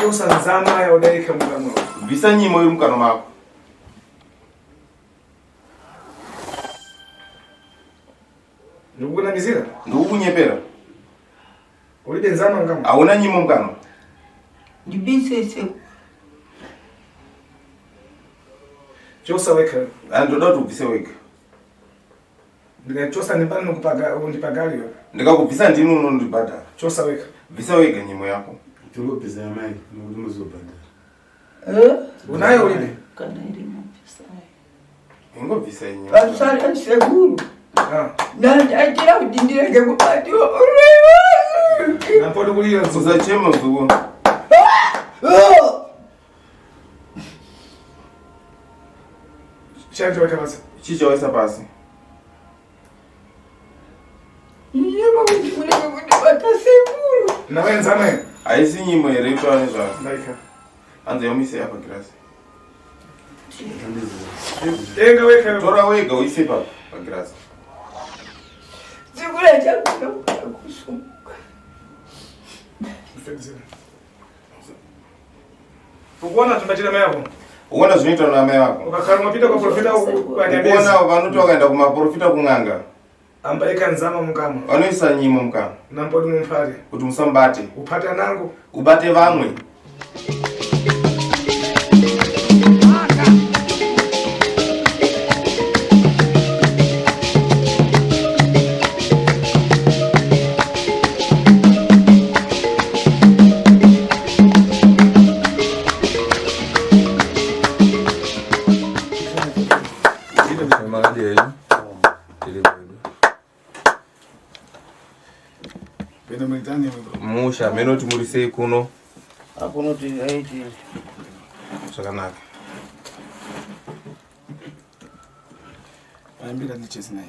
Chosa nzama ya udaika mkano. Visa nyimo iri mukano mako. Ndukuna mizira? Ndukunyepera. Ulide nzama ngamo. Auna nyimo mukano. Ndibisese. Chosa weka. Andoda tubvise wega. Ndikachosa nipano kupaga undipagalio. Ndikakubvisa ndinu unondibhadhara. Chosa weka. Bvisa wega nyimo yako. Ndikubvisa mai ndimuzobhadhara. Unayo ulide? Kana iri mapesa. Ingobvisa nyimo. Pasala seguro. Ndandira kudindira ngekubatiwa. Nampodo kulira Usachema zuko. Chanjo weka basi. Chicho wesa pasi. Nyema kuti seguro. Na wewe nzama hiyo? Aisi nyimo ere itwane zva. Ndaika. Anze yomise apa grass. Tenga weka. Tora wega uise pa grass. Segura chakula kusuma. Unaona tumbachira mayako? Uona zvinoitwa na yako. Ukakhala mapita kwa profita kwa nyabezi. Uona vanoti wakaenda kuma profita kunganga. Ambaika nzama mukama. Vanoisa nyimo mukama. Nampodi mumphate. Kuti musambate. Upata nangu. Ubate vamwe. Musha menoti murisei kuno. Akunoti aiti. Zvakanaka. Ayambika ndichezi naye.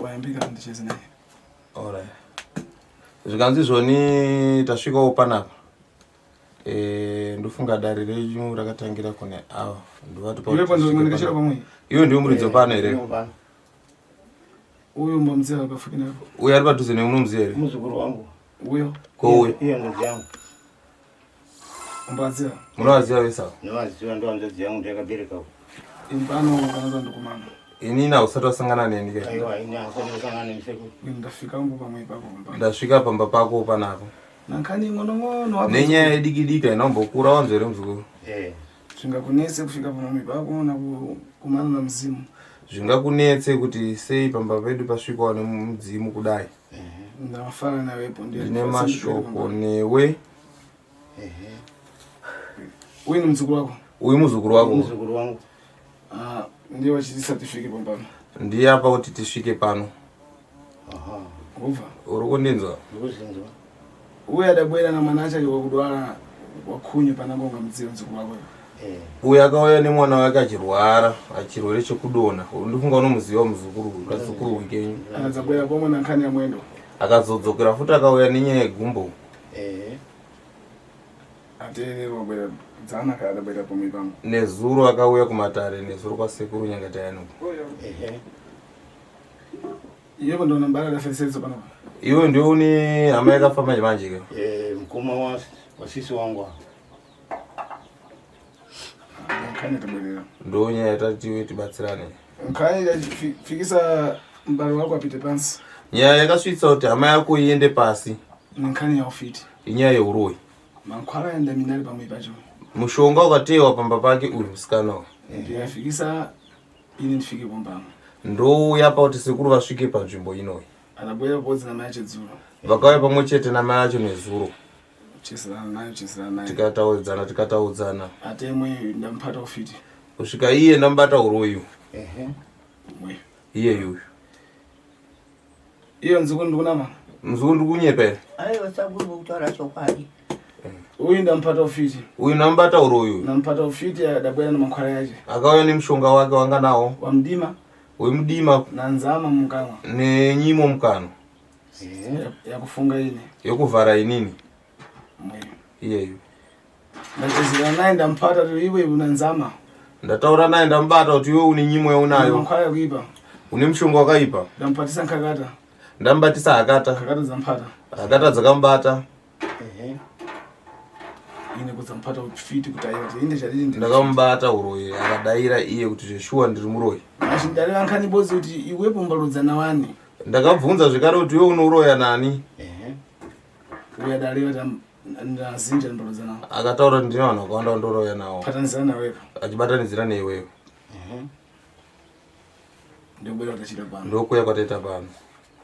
Ayambika ndichezi naye. Alright. Zvikanzi zvoni tasvikawo panapa. Ndofunga dari renyu rakatangira kune ava. Ndovati pa. Iwe kwando mwanekeshera pamwe. Iwe ndio muridzo pano here. Uyo mbamzera akafika napo. Uyo ari padhuze nemunomziya here. Muzukuru wangu. Uyo. Ko uyo. Iye ndo yangu. Mbaziya. Munowaziya wesa. Nowaziya ndo anzazi yangu ndakabereka. Impano kanaza ndokumana. Inina usati wasangana neni ke. Aiwa ina usati wasangana nemsekuru. Ndafika ngo pamwe papo. Ndasvika pamba pako panapo. Nankani ngono wapo. Nenyaya yedikidika inombokura wanzvere muzukuru. Zvingakunetse kufika pamwe pako na kumana na mzimu. Zvingakunetse kuti sei pamba pedu pasvikwa nemudzimu kudai. Ndafana nawepo ndiye. Ndine mashoko newe. Uyu ni mzukuru wako? Uyu muzukuru wako. Muzukuru wangu. Ndiye wachitisa tifike pambano. Ndiye apa kuti tisvike pano. Aha. Uva. Uri kundinzwa? Ndikuzinzwa. Uyu adabwera na mwana acha wakudwara wakhunye panangonga mdziyo mzukuru wako. Uyu akauya nemwana wake achirwara, achirwere chekudonha. Ndofunga unomuziva muzukuru, kazukuru wekenyu. Akadzabwera pomwe na nkhani ya mwendo. Akazodzokera futi akauya nenyaya yegumbo. Ateererwa bwera dzana kadabwera pomwe pangu. Nezuro akauya kumatare, nezuro kwasekuru Nyangatayani. Iwe ndo nambara la fesezo panapa. Iwe ndio une hama yakafa manje manje ke. Mkoma wa sisi wangu. Nkhani tabwera. Ndo nyaya yatati iwe tibatsirane. Nkhani fikisa mbalo wako apite pansi. Nyaya yakasvitsa kuti hama yako iende pasi. Nkhani ya ufiti. Inyaya yeuroyi. Mankhwala enda minali pamwe pacho. Mushonga ukatewa pamba pake uyu musikana. Ndiye afikisa ini ndifike pombamo. Ndo yapa kuti sekuru vasvike panzvimbo inoyi. Anabwera podzi na mai acho dzuro. Vakauya pamwe chete na mai acho nezuro. Chesana nayo. Tikataudzana. Atemwe ndampata ufiti. Kusvika iye ndambata uroyi. Iye yuyu. Iyo nzukuru ndikunama. Mzukuru ndikunyepera. Aiwa saburu kutaura chokwadi. Uyu ndampata ufiti. Uyu nambata uroyi. Nampata ufiti adabwera na mankhwala yake. Akauya nemushonga wake wanga nawo. Wa mdima. Uyu mdima. Na nzama mukano. Nenyimo mukano. Ya kufunga ine. Yokuvhara inini. Iyeyu. Ndachezera naye ndampata kuti iwe una nzama. Ndataura naye ndambata kuti iwe une nyimo yaunayo. Mankhwala kuipa. Une mushonga wakaipa. Ndampatisa nkakata. Ndambatisa akata. Akata zampata. Akata dzakambata. ine kuzampata ufiti kutaira kuti inde chadini ndakamubata uroyi akadaira iye kuti zveshuwa ndiri muroyi. Ndari nkhani bozi kuti iwepo mbaludzana wani. Ndakabvunza zvekare kuti iwe unoroya nani? Uya dali kuti ndazinja mbaludzana. Akataura ndine vanhu vakawanda ndoroya nawo. Patanizira nawe. Achibatanizira newewe. Ndobwera kutachita pano. Ndokuya kwataita pano.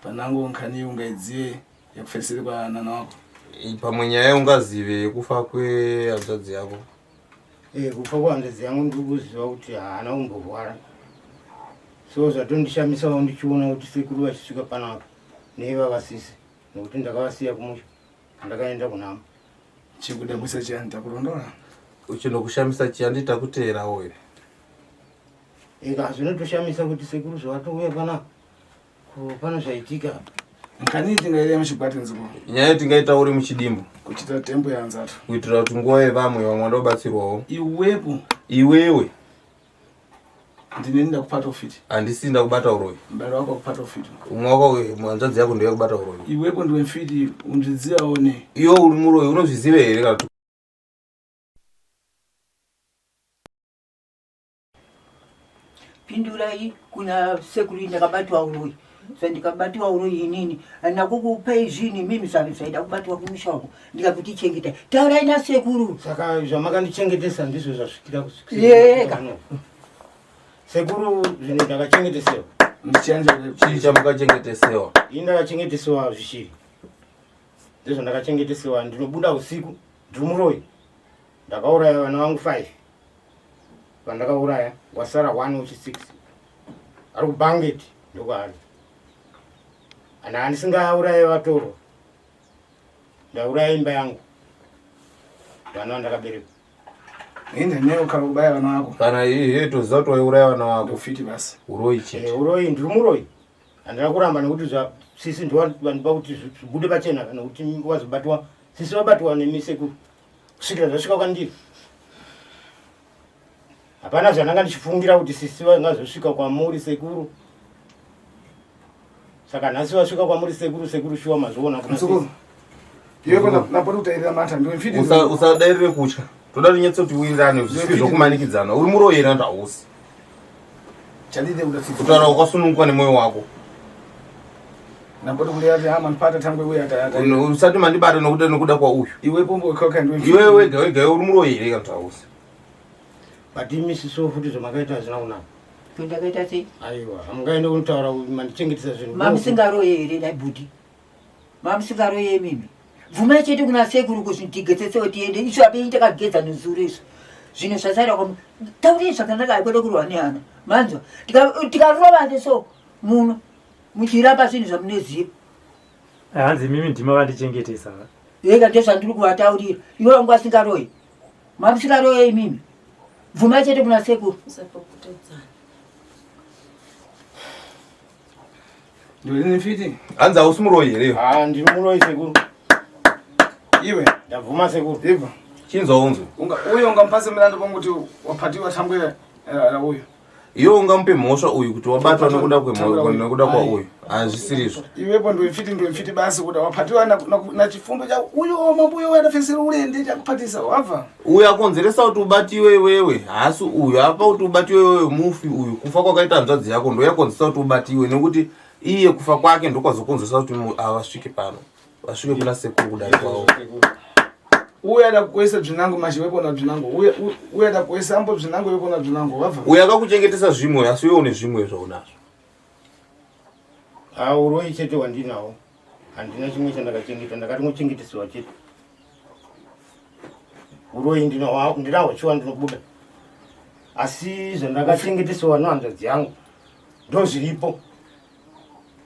Panango nkhani ungaidziwe yakufesere kwa nana wako. Pamwe nyaya ungazive yekufa kwehanzvadzi yako. Kufa kwehanzvadzi yangu ndikuziva kuti haana kumbovhara. So zvatondishamisawo ndichiona kuti sekuru vachisvika panapa nevavasisi nokuti ndakavasiya kumusha ndakaenda kunhama. Chikudabwisa chiyani takurondora? Uchinokushamisa chiyani takuterawo here. Zvinotoshamisa kuti sekuru zvatouya panapa pana zvaitika. Nkhani tingaire muchikwati nziko. Nyaya tingaita uri muchidimbu. Kuchita tempo yanzatu. Kuitira kuti nguva yevamwe vamwe vandobatsirwawo. Iwepo. Iwewe. Ndinenda kupata ufiti. Handisi ndakubata uroyi. Mbalo wako kupata ufiti. Umwe wako hanzvadzi yako ndiye kubata uroyi. Iwepo ndiwe mfiti undidziwawo ne. Iwo uri muroyi unozviziva here kana kuti? Pindurai kuna sekuru ndakabatwa uroyi. Ndikabatwa uroyi inini nakukupai zvini mimi zvaida kubatwa kumishako ndikakuti chengeta taurai nasekuru. Saka zvamakandichengetesa ndizvo zvasvikira kusvika. Sekuru zvinhu ndakachengetesewa. Chii chamakachengetesewa? Ini ndakachengetesewa zvichiri. Ndizvo ndakachengetesewa. Ndinobuda usiku ndiri muroyi. Ndakauraya vana vangu 5. Vandakauraya wasara 1 uchi 6. Ari kubhangeti ndokwaari. Ana handisingauraye vatoro. Ndauraya imba yangu. Vana vandakabereka. Inde neo karubaya vana wako. Kana iye toziva kuti waiuraya vana wako. Ndofiti basi. Uroyi chete. Uroyi ndiri muroyi. Handina kuramba nekuti sisi ndivandipa kuti zvibude pachena kana kuti wazobatwa. Sisi wabatwa nemisekuru. Kusvikira zvasvika kwandiri. Hapana zvandanga ndichifungira kuti sisi vangazosvika kwamuri sekuru. Saka nhasi wasvika kwamuri sekuru shuwa mazoona kuna sisi. Iwe napoti kutairira mata ndiwe mfiti. Usadairire kutya. Toda kunyetsa kuti uwirirane zvisiri zvokumanikidzana. Uri muroyi here kana hausi? Chandide udafiti. Kutaura wakasununguka nemoyo wako. Napoti kulea kuti Hama mpata tangwe uya atayata. Usati mandibata nekuda kwa uyu. Iwe pombo wekauka ndiwe mfiti. Iwe wega uri muroyi here kana hausi? Bati misiso futi zvamakaita hazvina kunaka. Ndakaita sei? Aiwa, hamungaende kuntaura mandichengetesa zvinhu. Mamusingaroye here dai budi. Mamusingaroye mimi. Vuma chete kuna sekuru kuti tigetsetsewo tiende. Isu ape takagedza nuzuru izvo. Zvino zvasaira kwa tauri zvakanaka kwede kurwa neana. Manzwa. Tikarova ndeso muno. Muchirapa zvinhu zvamunoziva. Hanzi mimi ndima vandichengetesa. Yega ndezvandiri kuvataurira. Iwe wangu asingaroye. Mamusingaroye mimi. Vuma chete kuna sekuru. Ndiwe mfiti. Hanzi hausi muroyi here? Ndiri muroyi sekuru. Iwe ndavhuma sekuru. Iva chinzwa unzwe uyo ungampase mlandu panguti wapatiwa thambwe uyo. Iyo ungamupe mhosva uyu kuti wabatwa nekuda kwa uyu. Hazvisirizvo. Iwepo ndiwe mfiti basi kuti wapatiwa na chifundo cha uyo mabuyo wadafesera ulende chakupatisa wabva. Uyu akonzeresa kuti ubatiwe wewe. Hasi uyu apa kuti ubatiwe wewe mufi uyu. Kufa kwakaita hanzvadzi yako ndo yakonzeresa kuti ubatiwe nekuti iye kufa kwake ndokwazokonzeresa kuti avasvike pano. Vasvike kuna sekuru kudai kwavo. Uya da kuesa bzinango machiwepo na bzinango. Uya da kuesa ambo bzinango wepo na bzinango wabva. Uya akakuchengetesa zvimwe asi wewe une zvimwe zvaunazvo. Uroyi chete wandinawo. Handina chimwe chandakachengeta, ndakati ngochengetesiwa chete. Uroyi ndinawo chiwa ndinobuda. Asi zvandakachengetesiwa nehanzvadzi yangu ndo zviripo.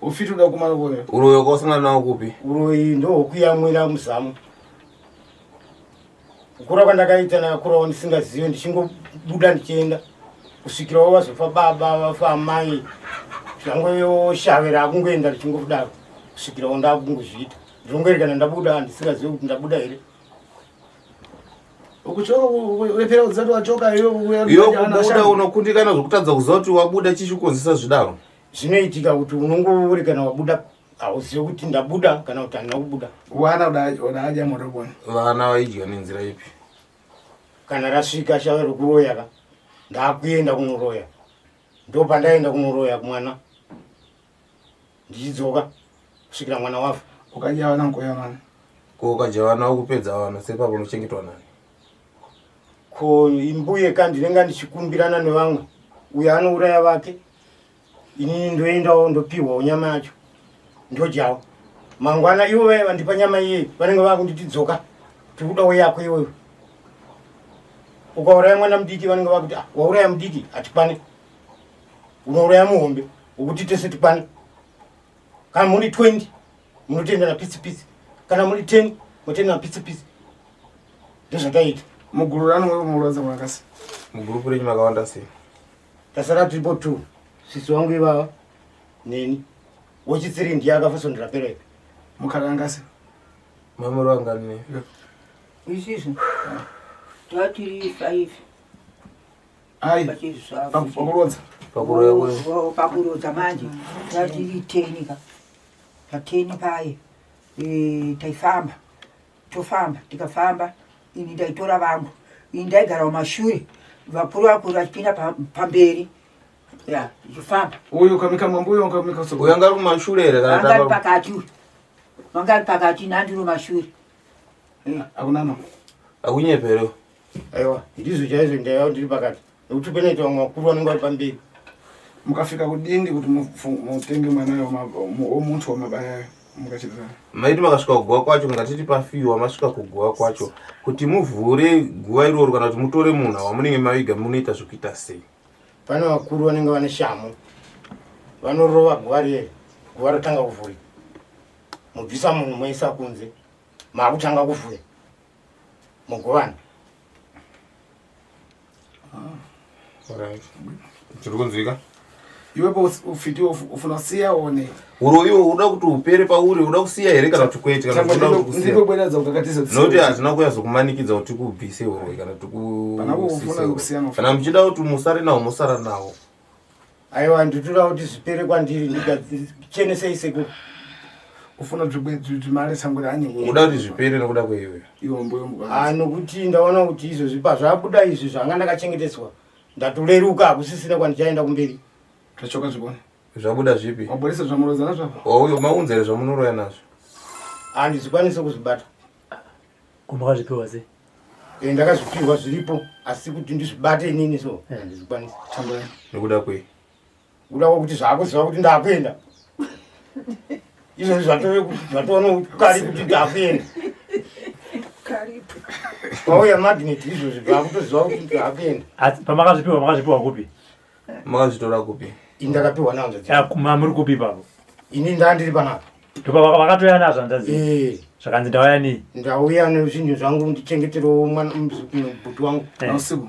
Ufiti uda kumana kuwe. Uroyi wakasangana nawo kupi? Uroyi ndo kuyamwira muzamu. Kukura kwandakaita nakurawo ndisingazivi ndichingobuda ndichienda kusvikirawo vazofa baba vafa amai zvangoshavira akungoenda ndichingodaro kusvikirawo ndakungozviita ndinongoerekana ndabuda ndisingazivi kuti ndabuda here. Ukuchoka wepera kudzati wachoka iyo kubuda unokundikana zvokutadza kuziva kuti wabuda chichikonzesa zvidaro. Zvinoitika kuti unongoerekana wabuda auziwe kuti ndabuda kana kuti andina kubuda. Wana udaja moroboni. Vana vaidya nenzira ipi? Kana rasvika shave rokuroya ka ndakuenda kunoroya. Ndo pandaenda kunoroya kumwana. Ndichidzoka kusvikira mwana wafa. Ukaja wana nkoya mwana. Ko ukaja wana ukupedza wana sepa unochengetwa nani? Ko imbuye kandi ndinenge ndichikumbirana nevamwe. Uyo anouraya vake. Inini ndoendawo ndopiwa nyama yacho. Ndojawo. Mangwana iwe vandipa nyama iye vanenge vakunditi dzoka. Tikudawo yako iwe. Ukauraya mwana mudiki vanenge vakuti wauraya mudiki atipane. Unouraya muhombe ukuti tese tipane. Kana muri 20 munotenda na pisi. Kana muri 10 mutenda na pisi. Ndozvakaita. Muguru rano wewe muroza mwakasi. Muguru renyu makawanda sei? Tasara triple 2. Sisi wangu ivava neni wochitsiri ndiye akafasondera pereka. Mukarangasi. Mamuro angani. Isiso. Tatiri 5. Ai. Pakurodza. Pakurodza manje. Tatiri 10 ka. Ta 10 paye. Taifamba. Tofamba, tikafamba. Ini ndaitora vangu. Ini ndaigara mumashure. Vakuru vachipinda pamberi. Ya, ifamba. Uyu ukamika mambuyo ukamika soko. Uyanga kumashure ere kana tava. Mangari pakati nandiro mashure. Akunano. Akunyepero. Aiwa, ndizo chaizo ndayo ndiri pakati. Nekuti peneita vamwe vakuru vanenge vari pamberi. Mukafika kudindi kuti mutenge mwanayo omuntu wamabaya mukachitana. Maiti makasvika kuguwa kwacho ngatiti pafiwa masvika kuguwa kwacho kuti muvhure guwa iroro kana kuti mutore munhu wamunenge maviga munoita zvokuita sei? Pane vakuru vanenge vane shamu. Vanorova guwa riye. Guwa rotanga kuvhurika. Mubvisa munhu moisa kunze. Makutanga kuvhura. Mugovana. Alright. Chiri kunzwika? Iwepo ufiti ufuna siya one. Uroyiwo uda kuti upere pauri uda kusiya here kana kuti kwete kana kuti uda kusiya. Ndipo bwedza ukakatisa. Noti hatina kuyazokumanikidza kuti kubvise uroyi kana kusiyana. Kana muchida kuti musare nawo musara nawo. Aiwa nditoda kuti zvipere kwandiri ndikachenesei sekuru. Ufuna mari sangura anyi. Uda kuti zvipere nekuda kweiwe. Iwo mboyo mukana. Nokuti ndaona kuti izvo zvipa zvabuda izvi zvanga ndakachengeteswa. Ndatoreruka hakusisina kwandichaenda kumberi. Tachoka zvibone. Zvabuda zvipi? Waboresa zvamuroza nazvo. Wauyo maunzere zvamunoroya nazvo. Handizvikwanisi kuzvibata. Kumakazvipiwa sei? Ndakazvipirwa zviripo asi kuti ndizvibate inini so handizvikwanisi. Tambaya. Nekuda kwei? Kuda kwokuti zvakuziva kuti ndakuenda. Izvo zvatoona kari kuti ndakuenda. Kwauya magnet izvo zvakutoziva kuti ndakuenda. Pamakazvipiwa makazvipiwa kupi? Makazvitora kupi? Indakapiwa nahanzvadzi. Mamuri kupi ipapo? Ini ndandiri panapa. Vakatoya nazvo hanzvadzi. Zvakanzi ndauya nei? Ndauya nezvinhu zvangu ndichengeterewo bhuti wangu. Usiku.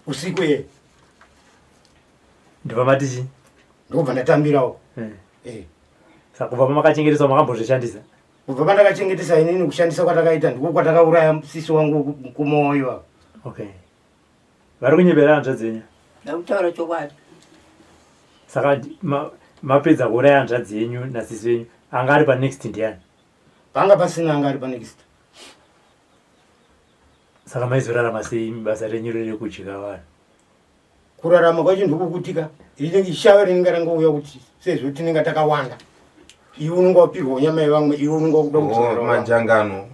Usiku ye. Ndobva matichi? Ndobva ndatambirawo. Saka kubva pamakachengetesa makambozvishandisa? Kubva pandakachengetesa inini kushandisa kwatakaita ndiko kwatakauraya sisi wangu kumoyo. Okay. Vari kunyepera hanzvadzi yenyu? Ndakutaura chokwadi. Saka mapedza kuuraya hanzvadzi yenyu nasisi wenyu anga ari panext ndiani? Panga pasina anga ari panext. Saka maizorarama sei basa renyu rekudya vanhu? Kurarama kwacho ndikukutika. Rinenge shava rinenge rangouya kuti sezvo tinenge takawanda. Iwe unenge wapirwa nyama yevamwe, iwe unenge wakuda kudzora majangano.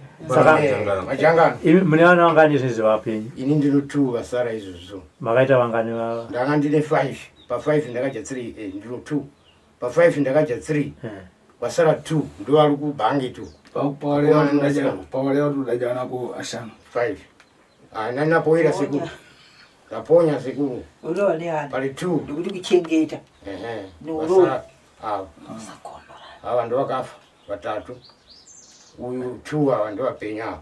Majangano. Mune vana vangani zvinezvi vapenyu? Ini ndino 2 vasara izvozvo. Makaita vangani vava? Ndanga ndine 5. Pa5 ndakadya 3. Ndino 2. Pa5 ndakadya 3. Wasara 2 ndo vari kubhange tu. Pawareo tudaja nako ashanu. 5. Nana poira sekuru. Ndaponya sekuru. Urowa neani. Pali 2. Ndikuti kuchengeta. Wasara. Ava ndo vakafa vatatu. Uyu 2 ava ndo vapenya.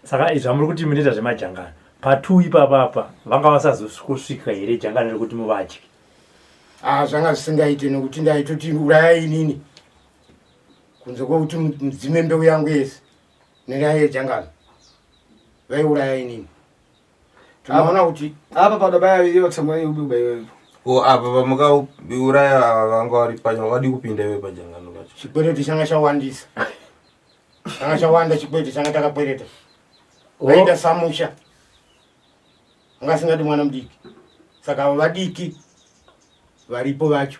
Saka izvi hamuri kuti munoita zvemajangano. Pa2 ipapapa vanga vasazosvika here jangano rekuti muvadye? Zvanga zvisingaite nekuti ndaitoti urayai inini. Kunze kwokuti mudzime mbeu yangu yese nenyaya yejangano vaiuraya inini. Tinoona kuti apa padabaya iyo tamwai ubi ubayo. Ko apa pamukauraya vanga vari panya wadi kupinda iwe pajangano. pacho. Chikwereti changa chawandisa. Changa chawanda chikwereti changa takakwereta. Waita samusha. Ngasingati mwana mudiki. Saka vadiki varipo vacho.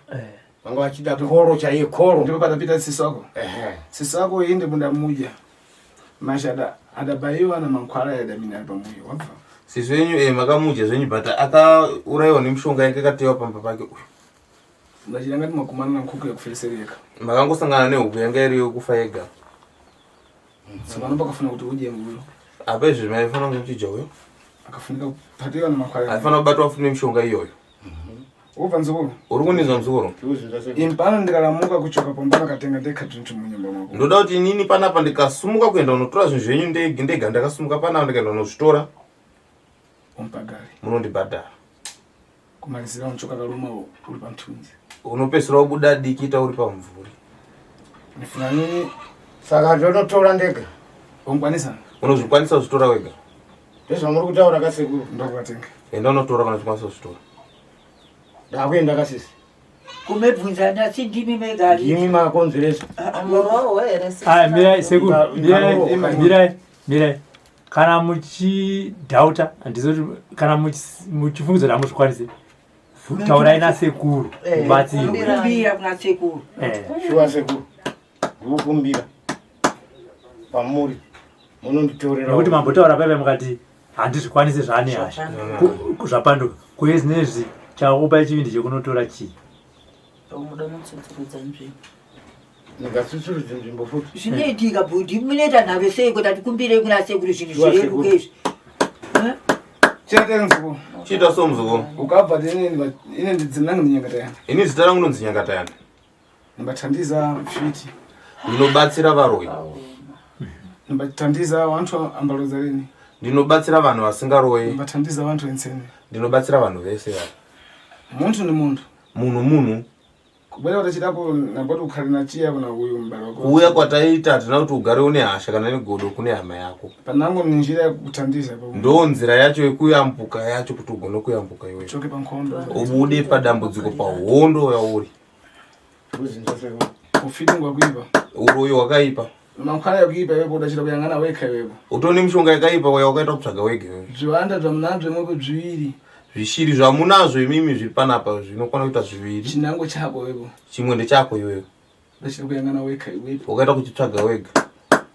Vanga vachida koro chaiye koro. Ndipo patapita sisoko. Sisoko inde bunda mmoja. Mashada adabayiwa na mankwala ya damina pamoja. Wafa. Sisi wenyu makamuja zvenyu bata akauraiwa nemushonga yange katewa pamba pake uyu. Ndachiranga kuti makumana na nkuku yakufesereka. Makangosangana nehuku yanga iri yokufa yega. Saka nopakafuna kuti uje mbuyo. Apa izvi zvaifana kungochija uyo. Akafunika kupatiwa na makwala. Aifana kubatwa afune mishonga iyoyo. Uva nzukuru. Uri kunizwa mzukuru? Impano ndikalamuka kuchoka pambana katenga deka tuntu munyumba mwako. Ndoda kuti inini panapa ndikasumuka kuenda unotora zvinhu zvenyu ndega ndakasumuka panapa ndikaenda unozvitora. Umpagari. Munondibhadhara. Kumalizira unochoka kaluma uri pamtunzi. Unopesera wabuda dikita uri pamvuri. Nifuna nini? Saka ndonotora ndega. Ungwanisa? Unozvikwanisa kuzvitora wega. Ndezvamuri kutaura kasekuru. Ndokuvatenga. Enda unotora kana uchikwanisa kuzvitora. Ndakuenda kasisi. Kumebvunzana si ndimi megari. Ndimi makonzeresa. Mirai sekuru. Mirai. Kana muchidhauta handizoti kana muchifungidzo kuti hamuzvikwanisi. Taurai nasekuru. Kumbira kuna sekuru. Shuwa sekuru. Ndikukumbira. Pamuri. Munonditorera. Nokuti mambotaura paipai mukati handizvikwanisi zvane hasha. Zvapanduka. Kuye zvinezvi chakupa chivindi chekunotora chii. Ndingatsusurudza nzvimbo futi. Zvinoitika bhudhi munoita nhave sei kuti atikumbirei kuna sekuru zvinhu zvireruke izvi. Chete nzukuru. Chita so mzukuru. Ukabva ine ndidzinangu Nyangatayani. Ini zita rangu ndinonzi Nyangatayani. Ndibathandiza mfiti. Ndinobatsira varoyi. Ndibathandiza vantu ambaloza lini. Ndinobatsira vanhu vasingaroyi. Ndibathandiza vantu ensene. Ndinobatsira vanhu vese vanhu. Muntu ni muntu. Munhu. Kubera kuti chidapo naboti ukhali na chiya kuna uyu mbalo wako. Kuuya kwataita hatina kuti ugare une hasha kana negodo kune hama yako. Panango ni njira yekuthandiza papo. Ndo nzira yacho yekuyambuka yacho kuti ugone kuyambuka iwewe. Choke pankhondo. Ubude padambudziko pahondo yauri. Kuzinza sekuru. Ufiti ngwakuipa. Uroyi wakaipa. Mankhwala yakuipa iwepo udachita kuyangana wekha iwepo. Utoni mishonga yakaipa wakaita kutsvaga wega iwewe. Zviwanda zvamunazvo mwepo zviviri. Zvishiri zvamunazvo imimi zvipanapa zvinokwana kuita zviviri. Chinango chako iwepo. Chimwe ndechako iwewe. Udachita kuyangana wekha iwepo. Wakaita kuchitsvaga wega.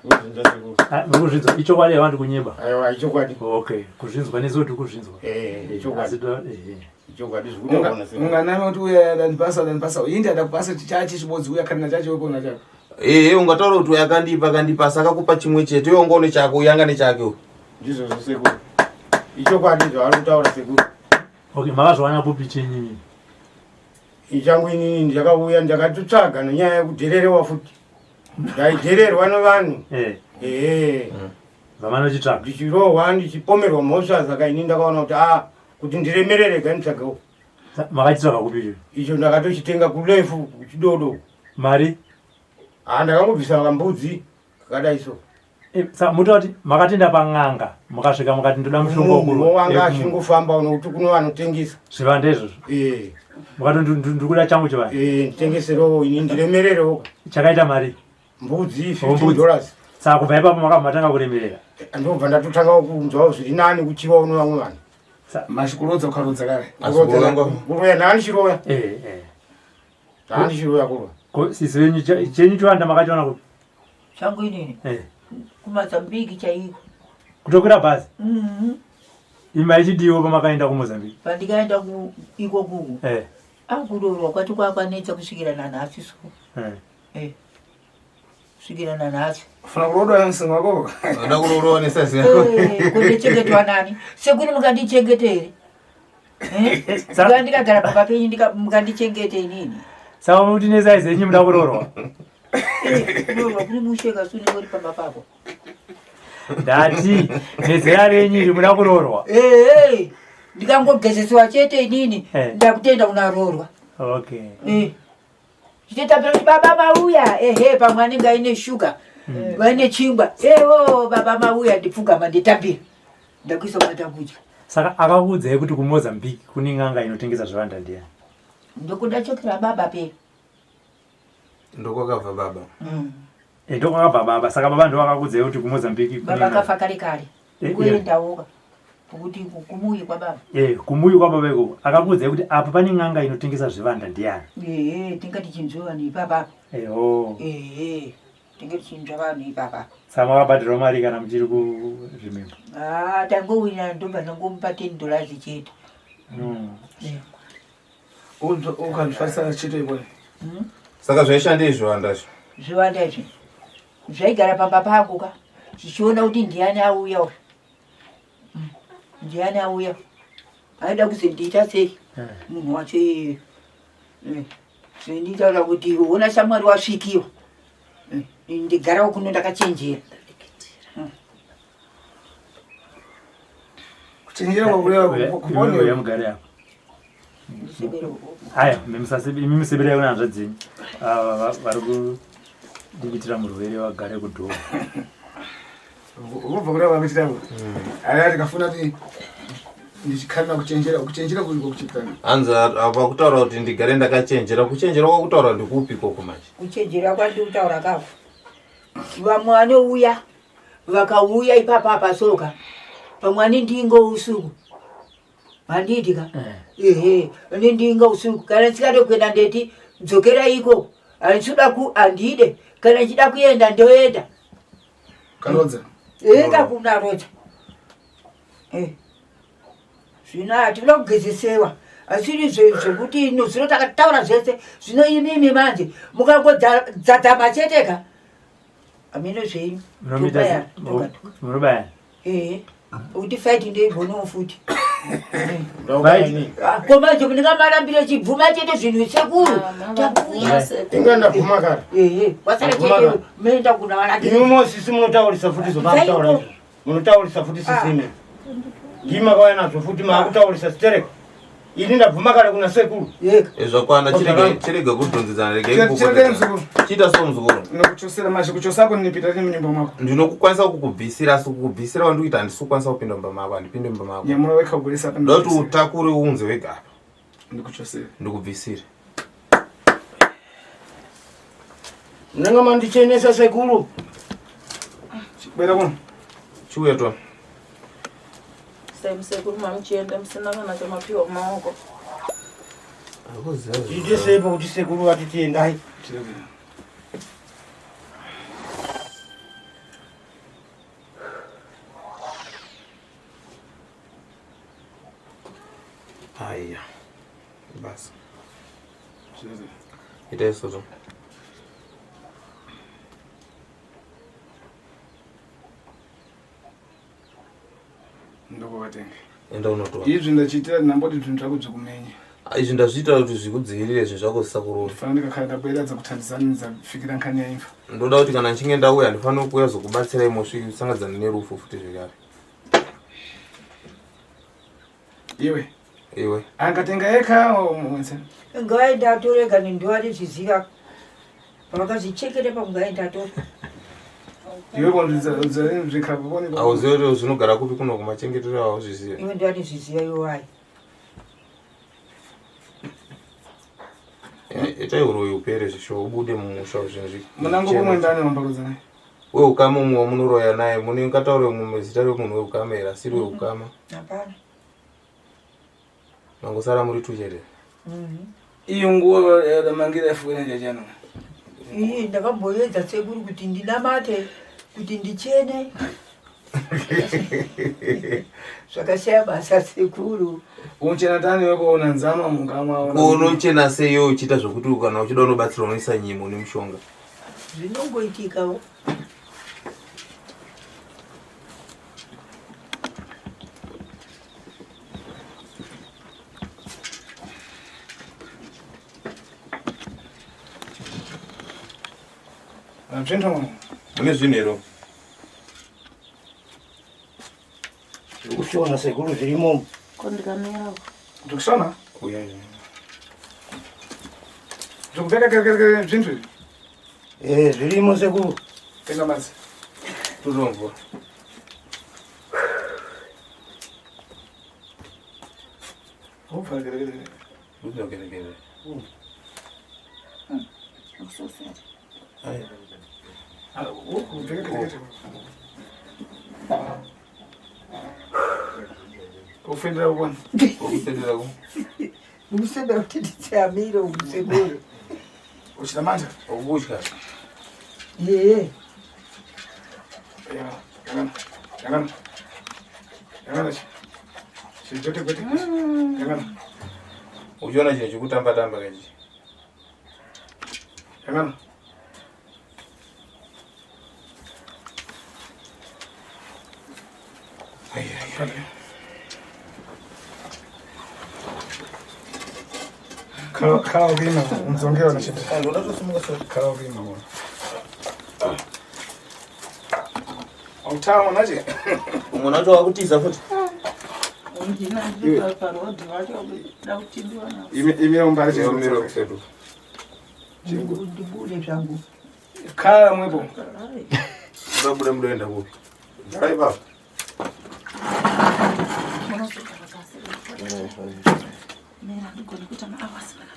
Kuzinza sekuru. Kuzvinzwa ichokwadi yavantu kunyeba. Aiwa ichokwadi. Okay, kuzvinzwa nezoti kuzvinzwa. Ichokwadi. Ichokwadi zvikuona sekuru. Unganame kuti uya adanipasa. Indi adakupasa chachi chibodzi uya kana chachi wepo na chako. Ungataura kuti akandipa sakakupa chimwe chete iwe ungone chako uyanga nechake. Ndizvo sekuru. Ichokwadi zvaari kutaura sekuru. Okay, makazvawana pupi chenyi. Ichangu inini ndakauya ndakatotsvaga nenyaya yekudhererewa futi. Ndaidhererwa nevanhu. Vamanochitsvaga. Ndichirohwa ndichipomerwa mhosva saka ini ndakaona kuti ndiremerereka nditsvagawo. Makachitsvaga kupi icho ndakatochitenga kurefu kuchidodo. Mari? Ndakangobvisa kambudzi kakadai so. Saka mutoti makatenda pang'anga mukasvika mukati ndoda mushonga wokuru. Wanga achingofamba nokuti kuno vanotengesa. Zvivanda izvozvo. Mukati ndikuda changu chevanhu. Nditengeserowo ini ndiremererewo. Chakaita mari? Mbudzi $50. Saka kubva ipapo matanga kuremerera. Ndobva ndatotanga kunzwawo zviri nani kuchiwa uno vamwe vanhu. Mashikulodza ukarodza kare. Kuroya ndaandichiroya. Ndaandichiroya kurwa. Sisi wenyu chenyu chiwanda makachiona kupi? Changu inini. Kumozambiki chaiko. Kutokwira bhazi? Ima ichidiwo pamakaenda kuMozambiki. Pandikaenda iko kuku. Akudorwa kwati kwakwanetsa kusvikira nanhasi so. Kusvikira nanhasi. Funa kurodwa yansi mwako. Ndoda kurodwa nesasi yako. Kundichengetwa nani? Sekuri mukandichengetere. Saka ndikagara papa penyu mukandichengete inini. Saka muti nesaizi yenyu muda kurorwa. Kurorwa kuri musheka suri uri pamba papo. Ndati nezera renyu iri muda kurorwa. Ndikangogezesiwa chete inini ndakutenda unarorwa. Okay. Chitenda kuti baba mauya pamwe anenge aine shuga vaine chingwa baba mauya ndipfugama nditambira ndakuisa matakudya. Saka akakuudzai kuti kuMozambiki kune n'anga inotengesa zvivanda ndiani? Ndokuda chokera baba pe. Ndokwakabva baba. Ndokwakabva baba saka baba ndo vakakudza kuti kuMozambique baba kafa kare kare kuendawo kuti kumuyi kwa baba kumuyi kwa baba iko akakudza kuti apa pane ng'anga inotengesa zvivanda ndiani tingati chinzova ni baba tingati chinzova ni baba sama wabhadhira mari kana muchiri kuzvimemba tangowina ndomba ndangomupa $10 chete ukazvifarisa chito ibone saka zvaishandei zviwandazvo izvi zvaigara pamba pako ka zvichiona kuti ndiani auya ndiani auya aida kuzindiita sei munhu wacho zvindiitaura kuti una shamwari wasvikiwa ndigarawo kuno ndakachenjera kuchenjera kwakureva mugare apo haya mimusebere yauna hanzvadzinyi vari kudimitira murwere wagare kudhova ubva kuda vakuitirapo aya tikafuna kuti ndichikana kuchenjera kuchitana hanzi apa kutaura kuti ndigare ndakachenjera kuchenjera kwakutaura ndikupi koko manje kuchenjera kwandiri kutaura kako vamwe vanouya vakauya ipapa pasoka pamwe anendingo usuku handidika anendinga usuku kana tsikade kuenda ndeti dzokera iko anchida ku andide kana chida kuenda ndoenda karodza kakuna rodza zvino hatinoda kugezesewa asiri zvekuti ino zvino takataura zvese zvino imimi manje mukangodzadzama cheteka amino zvenyu munobaya kuti fight ndeigoniwo futi komanje ndingamarambire chibvuma chete zvinhu sekuru ingandabvuma kare wasara chete meenda kuna vanake imimosisi munotaurisa futi zovataura munotaurisa futi sisime ndimakauya nazvo futi maakutaurisa stereka ini ndabvuma kare kuna sekuru zvakwana chirega kudhonzedzana regachiita so muzukuru nokuchosera mazhe kuchosako ndinipita tini munyumba mako ndinokukwanisa kukubvisira asi kukubvisira wandikuita handisi kukwanisa kupinda mumba mako handipinde mumba mako nyamuna wekagurisa nda kuti utakure unze wegapa ndikuchosera ndikubvisire munenge mandichenesa sekuru bwera kuno chiuya tona Sekuru mamuchienda musina kana chamapiwa mumaoko tiite seipa kuti sekuru ati tiendai haya basi ita isoto ndokuvatenge enda unotoa izvi ndachiitira ndinamboti zvinhu zvako zvekumenya izvi ndazviita kuti zvikudzivirire zvinhu zvako zvisakurova ndifana ndikakhala ndabweredza kuthandisana fikira nkhani yaimfa ndoda kuti kana nchinge ndauya ndifana kuuya zokubatsirai mosangadzana nerufu futi zvekare iwe angatenga eka ngaenda atorega nindiwari zviziva vakazvichekere pangaenda atora iwe kondizvikaponi auziva kuti zvinogara kupi kuno kumachengetero awo zviziva iwe ndiwari zviziva iwai itai uroyi upere zvisho ubude mumusha zvinhu munango kumwe ndani wambarudza naye weukama umwe wamunoroya naye munengataure mumwe zita remunhu weukama here asiri weukama hapana mangosara muri tuchete iyo nguo yadamangira yafuena jajana ndakamboedza sekuru kuti ndinamate kuti ndichene zvakashaya basa sekuru unchena tani weko una nzama mungamwa unochena seyo uchiita zvokuti kana uchida unobatsira unoisa nyimo nemushonga zvinongoitikawo mune zvinhero zvikushona sekuru zvirimo kondikamirawo ndikusona uya zvokupeka zvinhu zvirimo sekuru tenga mazi tutomvura Akusosera. Ai. Ufendera ubona. Ufendera ku. Umusebe utitse amiro umusebe. Uchilamanja? Ubushka. Yeah. Yangana. Chijote kwete. Yangana. Ujiona chine chikutamba tamba kachi. Yangana. Ai. Kala ubima, mzongeo na shida. Ndo natosumuka sote. Kala ubima bwana. Utamu naje? Umuntu wakutiza futhi. Undina ndika parodi wacho dakutindwa na. Imira umbali Sio miro kusetu. Ndibule vyangu. Kala mwepo. Sababu mdo enda kupi. Driver. Mera ndiko nikuta na awasi bana.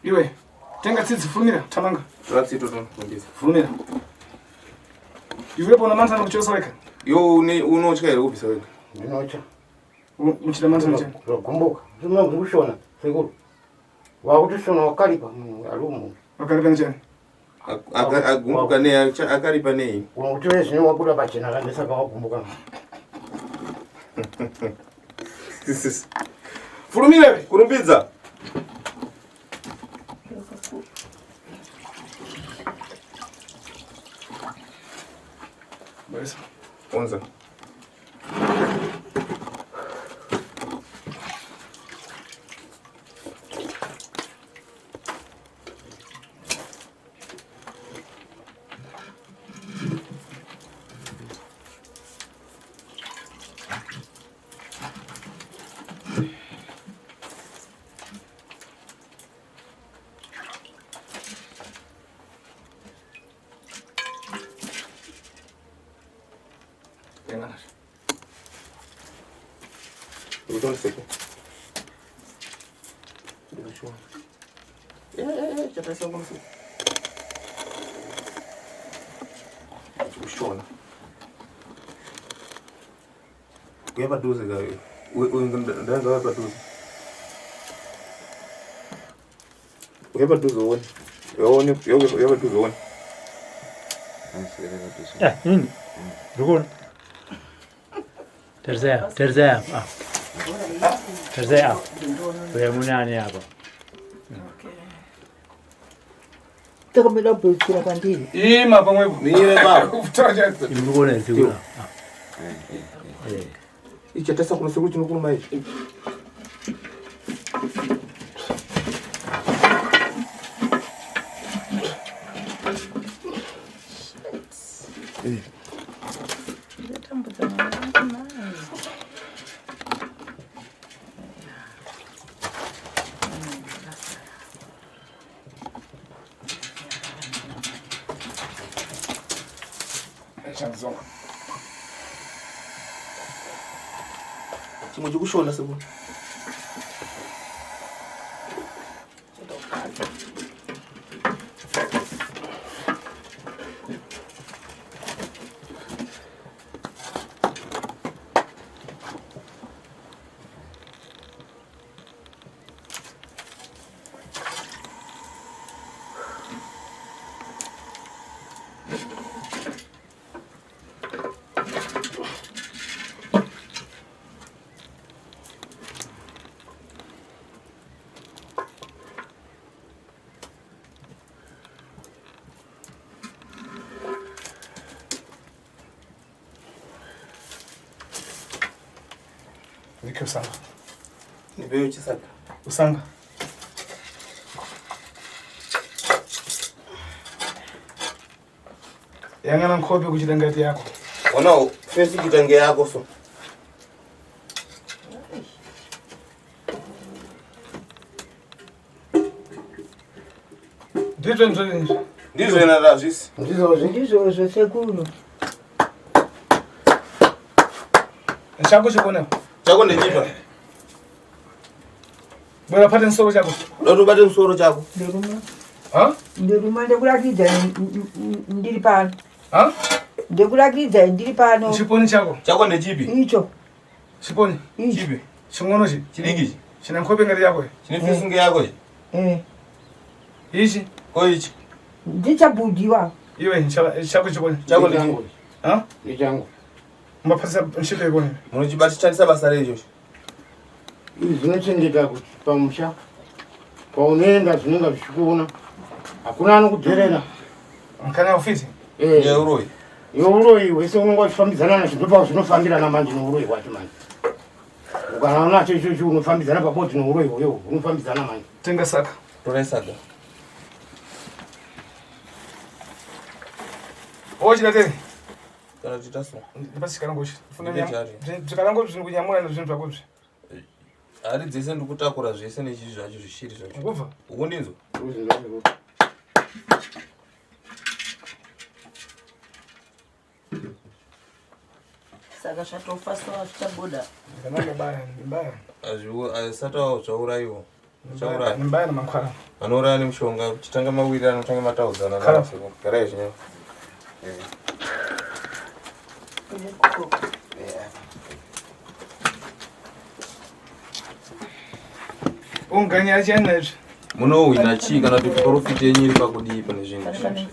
Iwe, tenga tsitsi fulumira, tamanga. Ratsito tonofundisa. Fulumira. Iwepo na manta na kuchosa weka. Yo unotya here kupisa weka. Ndinocha. Mchila manta nje. Kumbuka. Zima kushona. Sekuru. Wakutushona wakalipa alumu. Wakalipa nje. Agumbuka ne akalipa nei. Unokutiwezi ni wakuda bachina kandisa kwa wakumbuka. Fulumira we. Kurumbidza. Basi. Onza. Don't say it. Já tá sendo assim. Puxona. Quer para 12 gaio. O ndanga vai para 12. Quer para 12 one. Eu para 12 one. Nini? Rukun. Terzea. Terzea. Wewe munani hapa? Takamela bulkira kandili. Ima pamwepo. Mire baba. Utoja. Imugona nzikula. Ichi atasa kuna siku chinokulu mai. Chanzonga. Chimwe chikushona sebu. Vike usanga. Nipeyo chisaka. Usanga. Yangana nkope kuchita ngati yako. Ona face kitange yako so. Ndizo ina razisi. Ndizo sekuru. Chako chikona. Chako ndejipa. Bora pate nsoro chako. Ndo bate nsoro chako. Ndiruma. Ha? Ndiruma ndekurakidza ndiri pano. Ha? Ndekurakidza ndiri pano. Chiponi chako. Chako ndejipi? Icho. Chiponi. Chipi? Chingono chi. Chidiki. China nkope ngati yako. Chine face nge yako. Ichi. Ko ichi. Ndichabudiwa. Iwe chako chikona. Chako ndejipa. Ha? Ni changu. Mapasa nshipe yako. Munochibatishanisa basa rejo. Izvi zvinochengeta kuti pamusha paunoenda zvinenge zvichikuona hakuna anokudherera. Mkana ofisi. Nehuroyi. Uroyi wese unenge uchifambidzana nazvo zvinofambirana manje neuroyi wacho manje. Ukana nacho ichocho unofambidzana pabodzi neuroyi wewo unofambidzana manje. Tenga saka. Torai saka. Ochi tete. Kana titaso. Ndipasi kana ngochi. Funa Ndechari. nyama. Zvikana ngochi zvinokunyamura nezvinhu zvako zvi. Ari dzese ndikutakura zvese nechizvi zvacho zvishiri zvacho. Ngubva. Uko ndinzo. Saka zvatofa sawa zvichabuda. Kana mbaya, mbaya. Azviwo asatawo zvaurayiwo. Zvauraya. Mbaya namankwara. Anouraya nemushonga chitanga mawiri anotanga mataudzana Kara. NaSekuru. Kara izvo. Unganya achana izvi. Munowina chii kana kuti profit yenyu iri pakudii pane zvinhu izvi?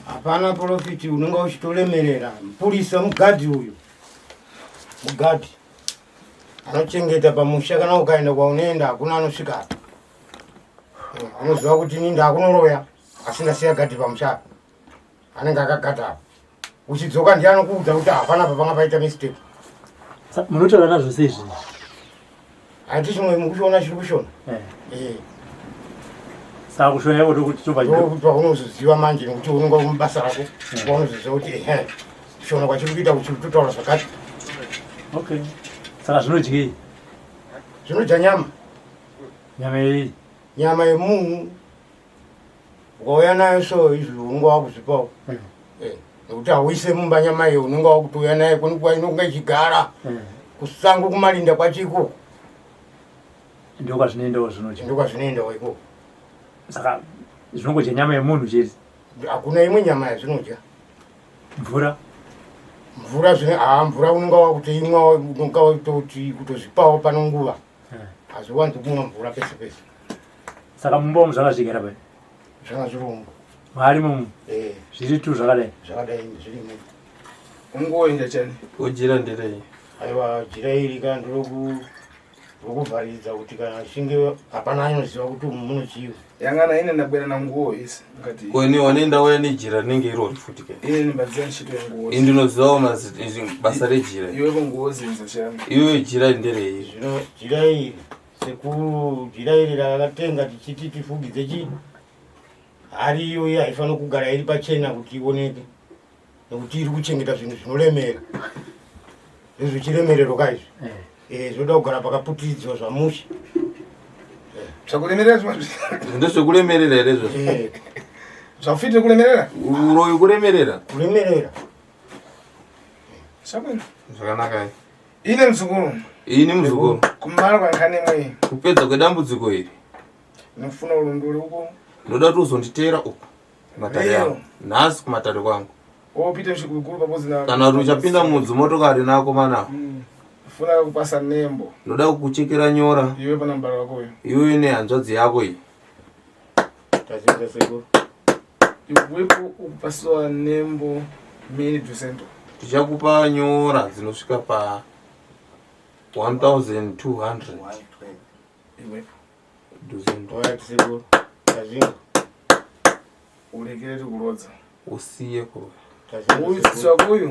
Hapana profiti unenge uchitolemerera. Mupurisa mugadhi uyu. Mugadhi. Anochengeta pamusha kana ukaenda kwaunoenda hakuna anosvika. Unoziva kuti ninda akunoloya asingasiya gadhi pamusha. Anenge akagata apa. Uchidzoka ndiye anokuudza kuti hapana panga paita mistake. Munotora nazvo sei izvi? Haiti chimwe mukushona chiri kushona. Saka kushona yako ndokuti chobva paunozoziva manje nekuti unenge uri mubasa rako paunozoziva kuti kushona kwachiri kuita kuchiri kutotaura zvakati. Okay. Saka zvinodyei? Zvinodya nyama. Nyama yei? Nyama yemunhu. Ukauya nayo so izvi unenge wakuzvipawo. Nekuti hauise mumba nyama iyo unenge wakutouya nayo kwenikuwa inonga ichigara kusango kumalinda kwachiko. Ndokwazvinoendawo zvinodya. Ndokwazvinoendawo ikoko. Saka zvinongodya nyama yemunhu chete? Hakuna imwe nyama yazvinodya. Mvura? Mvura mvura unenge wakutoimwa unenge wakutoti kutozvipawo pano nguva. Hazviwanzi kumwa mvura pese pese. Saka mumba umu zvakazvigara pai? Zvanga zvirombo. Mari mumu? Zviri tu zvakadai? Zvakadai zvirimo. Ungoenda chani. Ujira nderei? Aiwa jira iri kana ndokuvharidza kuti kana achinge hapana anoziva kuti umu munochiiwa. Yangana ine ndabwera na nguo isi ngati. Kweni wanoenda waya nejira rinenge irori futi ke. Ine nimbadziya ntchito yenguo. Indinozivawo basa rejira. Iwe kunguo zinza chani. Iwe jira nderei? Zvino jira iri sekuru jira iri rakatenga tichiti tifugidze chii. Hari iyoyi haifanira kugara iri pachena kuti ioneke. Nekuti iri kuchengeta zvinhu zvinolemera. Zvichiremerero kaizvi. Zvoda kugara pakaputidzwa zvamusha. Zvakuremerera zvimwe. Ndezvekuremerera here izvo? Zvafite kuremerera? Uroyi kuremerera? Kuremerera. Sabwino. Zvakanaka. Ine muzukuru. Ini muzukuru. Kumara kwankane mwe. Kupedza kwedambudziko iri. Nofuna ulunduri uko. Ndoda kuti uzonditeera uko. Kumatare angu. Nhasi kumatare kwangu. Opita mshikuru pamozi na. Kana kuti uchapinda mudzimotokari nako mana. Funa kupasa nembo. Ndoda kukuchekera nyora. Iwe pana mbalo wako uyo. Iwe nehanzvadzi yako iyi. Tazinza sekuru. Iwepo ukupaswa nembo mini dusento. Tichakupa nyora dzinosvika pa 1200. Iwepo. Dusento. Oya sekuru. Tazinza. Ulegere kurodza. Usiye kuroya. Uyu tswa kuyu.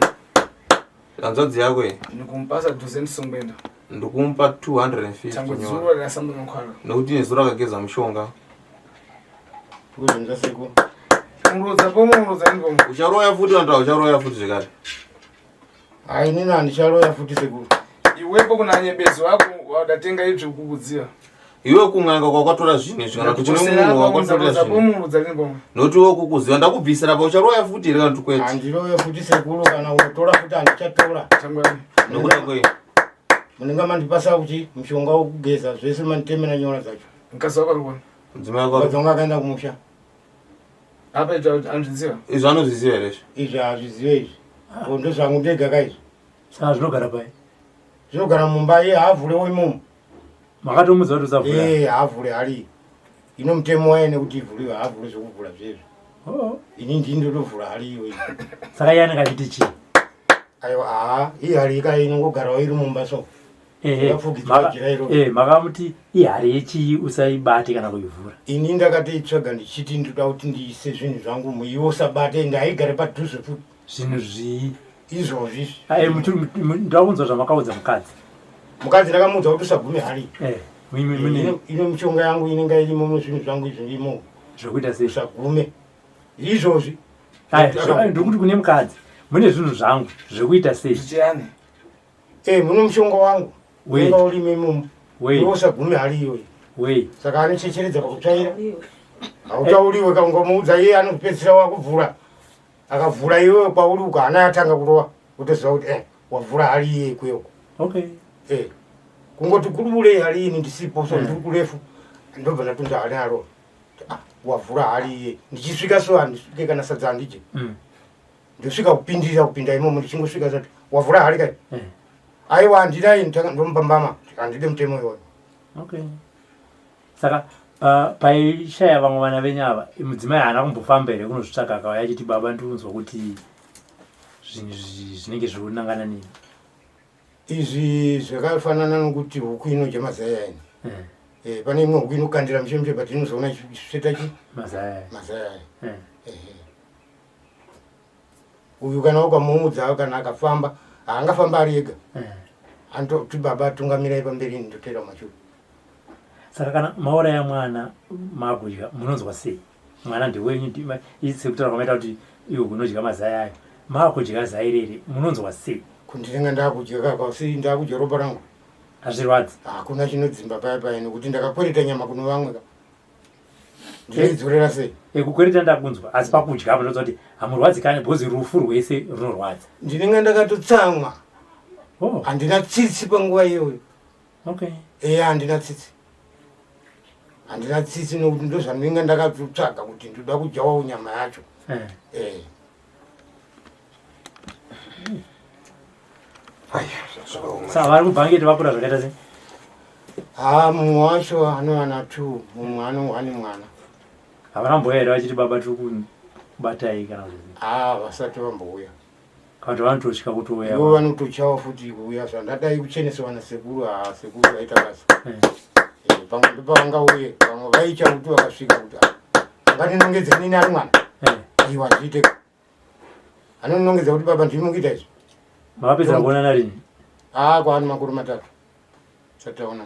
Hanzvadzi yako iyi ndikumpasa dozen songbenda ndikumpa 250 tangu nyora zuva rasamba mankwara nokuti nezuro rakageza mushonga kuzenza seko unrodza pomurrodza ndibongo ucharoya futi wanda ucharoya futi zvekare hai nini handicharoya futi sekuru iwepo kuna nyebezo wako wadatenga itsve kukudziva iwe kung'anga kwakatora zvinhu izvi kana kuti kune munhu wakatora zvinhu pomurrodza ndibongo nokuti iwe kukuziva ndakubvisira pa ucharoya futi here kana kuti kwete handiroya futi sekuru kana unotora futi handichatora tangwani nokuda kwei munenge mandipasa kuti mushonga wokugeza zvese manitemera nyora dzacho mkazi wako arikona mudzimai wako vadzonga akaenda kumusha apa ita kuti anozviziva izvi anozviziva here izvi hazvizive izvi ndo zvangu ndega kaizvi saka zvinogara pai zvinogara mumba iye haavhurewo imomo makatomudza kuti usavhura haavhure hali ino mutemo waye nekuti ivhuriwe haavhure zvokuvhura zvezvo ini ndindotovhura hali iwe saka iye anenge achiti chii aiwa iyi hali ikai inongogarawo iri mumba so makamuti ihari yechii usaibate kana kuivhura ini ndakatoitsvaga ndichiti ndoda kuti ndiise zvinhu zvangu muiwo usabate ndaigare padhuze futi zvinhu zvii izvozvi ndakunzwa zvamakaudza mukadzi ndakamuudza kuti usagume hari mune ino mishonga yangu inenge irimo muzvinhu zvangu izvi ndimo zvokuita sei usagume izvozvi ndokuti kune mukadzi mune zvinhu zvangu zvekuita sei zvichiyani mune mushonga wangu unga urimo imomo iwe usagume hari iyoyo wei saka anochecheredza pakutsvaira hautauriwe kaungamuudza iye anopedzisira wakuvhura akavhura iwewe kwauri ukahana yatanga kurova utoziva kuti wavhura hari iye ikweko okay kungoti kurubulei hari ini ndisipo so ndiri kurefu ndobva ndatunza hari aro wavhura hari iye ndichisvika so handisvike kana sadza handije ndosvika kupinda imomo ndichingosvika zati wavhura hari kai aiwa handidai ndomubambama handide mutemo iwoyo okay saka paishaya vamwe vana venyu ava mudzimai haana kumbofamba here kunozvitsvaga akauya achiti baba ndikunzwa kuti zvinhu zvinenge zvikunangana nini izvi zvakafanana nokuti huku inodya mazaya ini pane imwe huku inokandira mushemushe but inozoona sveta chi mazaya uyu kana ukamuudza kana akafamba haangafamba ari ega andoti baba tungamirai pamberi ndotera macho saka kana mauraya mwana makudya munonzwa sei mwana ndewenyu sekutaura kwamaita kuti iwo kunodya mazaya ayo makudya zairere munonzwa sei kundinenge ndakudya kakasi ndakudya ropa rangu hazvirwadzi hakuna chinodzimba paya paya nekuti ndakakwereta nyama kuno vamwe ka ndinoidzorera sei kukwereta ndakunzwa asi pakudya apa ndozva kuti hamurwadzi kani bhozi rufu rwese runorwadza ndinenge ndakatotsamwa handina tsitsi panguva iyoyo handina tsitsi nokuti ndozvandinenge ndakatotsvaga kuti ndoda kudyawo nyama yacho saka vari kubhangeti vakura zvakaita sei mumwe wacho anovana 2 mumwe anohwani mwana havana mboya here vachiti baba tiri kubatai kana vasati vambouya kana kuti vanototya kutouya ivo vanototyawo futi kuuya zvandadai kuchenesewa nasekuru sekuru vaita basa pamwe ndopavangauye vamwe vaicha kuti vakasvika kuti anganinongedze nini ari mwana aiwa zviiteka anonongedza kuti baba ndimukita izvi makapedzera kuonana rini kwaani makuru 3 sataonana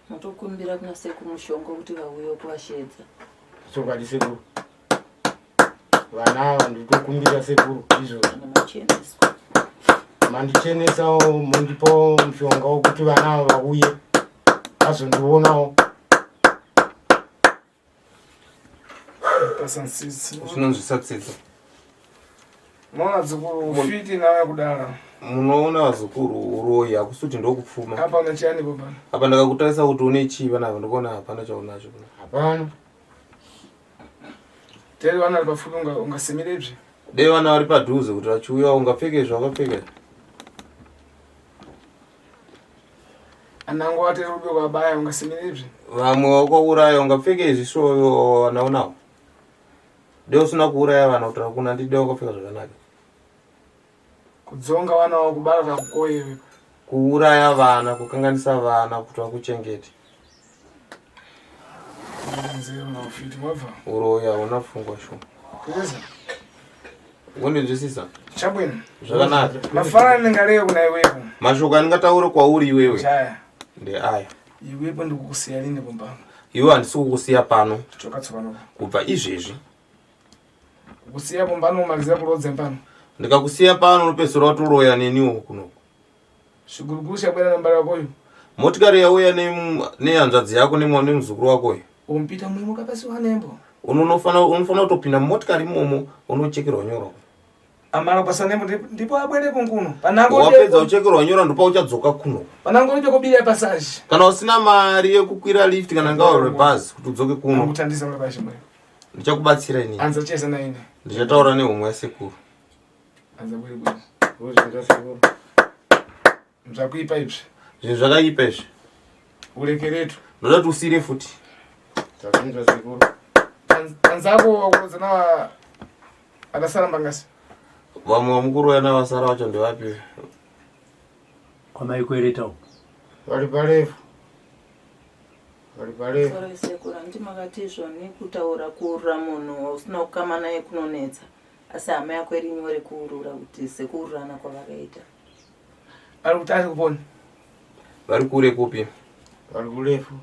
matokumbira kuna sekuru mushonga kuti vauye kuvashedza sokadi sekuru vana ava nditokumbira sekuru izvozvi mandichenesawo mundipawo mushonga wokuti vana ava vauye vazondionawo zvinonzwisa tsitsa mona dzukuru ufiti nawe kudara munoona vazukuru uroyi hakusi kuti ndokupfuma apa unachiyani baba apa ndakakutarisa kuti une chii vanava ndikuona hapana chaunacho hapana teri vana vari pafupi ungasemerebve dei vana vari padhuze kuti vachiuya ungapfeke zvawakapfeka anango wateri rudo kwabaya ungasemerebve vamwe wakwauraya ungapfeke izvi sho vanaonawo dei usina kuuraya vana kuti akuna ndidei wakapfeka zvakanaka kudzonga vana wavo kubara takukoyewe kuuraya vana kukanganisa vana kuti vakuchengete nzero na ufiti mwabva uroyi hauna pfungwa sho kuweza Wondinzwisisa? Chabwino. Zvakanaka. Mafara ndingaleo kuna iwepo. Mashoko andingataure kwauri iwewe. Chaya. Aya. Iwepo ndikukusiya lini kumbamba? Iwe handisi kukusiya pano. Chokatsopano. Kubva izvezvi. Kukusiya kumbano umalizira kulodze pano. Ndikakusiya pano unopedzisira waturoya neniwo kuno. Shuguruguru chabwera nambara yako yo. Motikari yauya nehanzvadzi yako nemuzukuru wako yo. Umpita mwimo kapasi wanembo. Unofana kutopinda mmotikari imomo unochekerwa nyora. Amara pasanembo ndipo abwere kunkuno. Panango wapedza uchekerwa nyora ndipo uchadzoka kuno. Panango nje kubira passage. Kana usina mari yekukwira lift kana ngawa bus kuti udzoke kuno. Ndikutandisa mwe pashi mwe. Ndichakubatsira inini. Anza chesa na ine. Ndichataura nehomwe yasekuru. Anza bwere bwere. Uzvinda sekuru. Mzvakuipa izvi. Zvinhu zvakaipa izvi. Urekeretu. Ndoda kuti usire futi. Tazvinda sekuru. Anzako wakurodzana adasara mbangasi. Vamwe vamukuru yana vasara vacho ndevapi? Kwamaikweretawo. Vari parefu. Sorry sekuru, ndimakati zvoni kutaura kurura munhu usina kukama naye kunonetsa. Asi hama yako iri nyore kuurura kuti sekururana kwavakaita. Ari kutari kupona. Vari kure kupi? Vari kurefu.